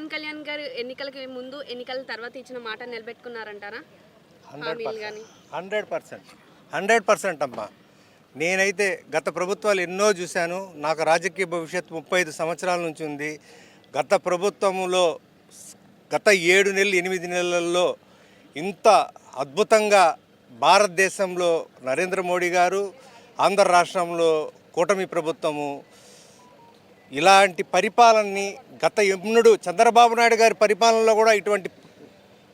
పవన్ కళ్యాణ్ గారు ఎన్నికలకి ముందు ఎన్నికల తర్వాత ఇచ్చిన మాట నిలబెట్టుకున్నారంటారా? హామీలు గాని 100% అమ్మా. నేనైతే గత ప్రభుత్వాలు ఎన్నో చూశాను. నాకు రాజకీయ భవిష్యత్తు 35 సంవత్సరాల నుంచి ఉంది. గత ప్రభుత్వంలో గత 7 నెలలు 8 నెలల్లో ఇంత అద్భుతంగా భారతదేశంలో నరేంద్ర మోడీ గారు, ఆంధ్ర రాష్ట్రంలో కూటమి ప్రభుత్వము ఇలాంటి పరిపాలనని గత ఎన్నడూ చంద్రబాబు నాయుడు గారి పరిపాలనలో కూడా ఇటువంటి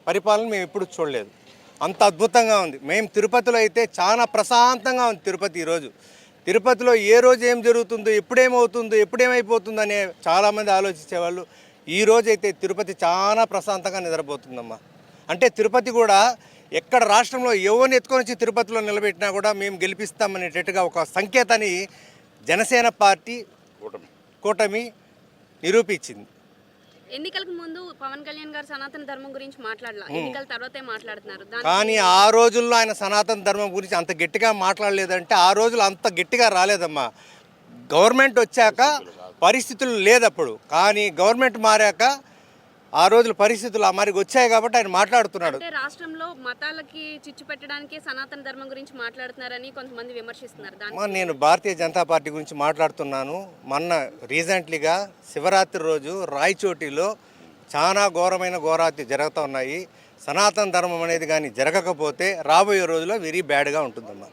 పరిపాలన మేము ఎప్పుడు చూడలేదు. అంత అద్భుతంగా ఉంది. మేము తిరుపతిలో అయితే చాలా ప్రశాంతంగా ఉంది. ఈరోజు తిరుపతిలో ఏ రోజు ఏం జరుగుతుందో, ఎప్పుడేమవుతుందో, ఎప్పుడేమైపోతుందో అనే చాలామంది ఆలోచించేవాళ్ళు. ఈ రోజైతే తిరుపతి చాలా ప్రశాంతంగా నిద్రపోతుందమ్మా. అంటే తిరుపతి కూడా ఎక్కడ రాష్ట్రంలో ఎవరిని ఎత్తుకొని వచ్చి తిరుపతిలో నిలబెట్టినా కూడా మేము గెలిపిస్తామనేటట్టుగా ఒక సంకేతాన్ని జనసేన పార్టీ కూటమి నిరూపించింది. ఎన్నికలకు ముందు పవన్ కళ్యాణ్ గారు సనాతన ధర్మం గురించి మాట్లాడాల, ఎన్నికల తర్వాతే మాట్లాడుతున్నారు. కానీ ఆ రోజుల్లో ఆయన సనాతన ధర్మం గురించి అంత గట్టిగా మాట్లాడలేదంటే ఆ రోజులు అంత గట్టిగా రాలేదమ్మా. గవర్నమెంట్ వచ్చాక పరిస్థితులు లేదప్పుడు, కానీ గవర్నమెంట్ మారాక ఆ రోజుల పరిస్థితులు మరి వచ్చాయి కాబట్టి ఆయన మాట్లాడుతున్నాడు. అంటే రాష్ట్రంలో మతాలకి చిచ్చు పెట్టడానికి సనాతన ధర్మం గురించి మాట్లాడుతున్నారని కొంతమంది విమర్శిస్తున్నారు. నేను భారతీయ జనతా పార్టీ గురించి మాట్లాడుతున్నాను. మొన్న రీసెంట్లీగా శివరాత్రి రోజు రాయచోటిలో చాలా ఘోరాతి జరుగుతూ ఉన్నాయి. సనాతన ధర్మం అనేది కానీ జరగకపోతే రాబోయే రోజుల్లో వెరీ బ్యాడ్గా ఉంటుందమ్మా.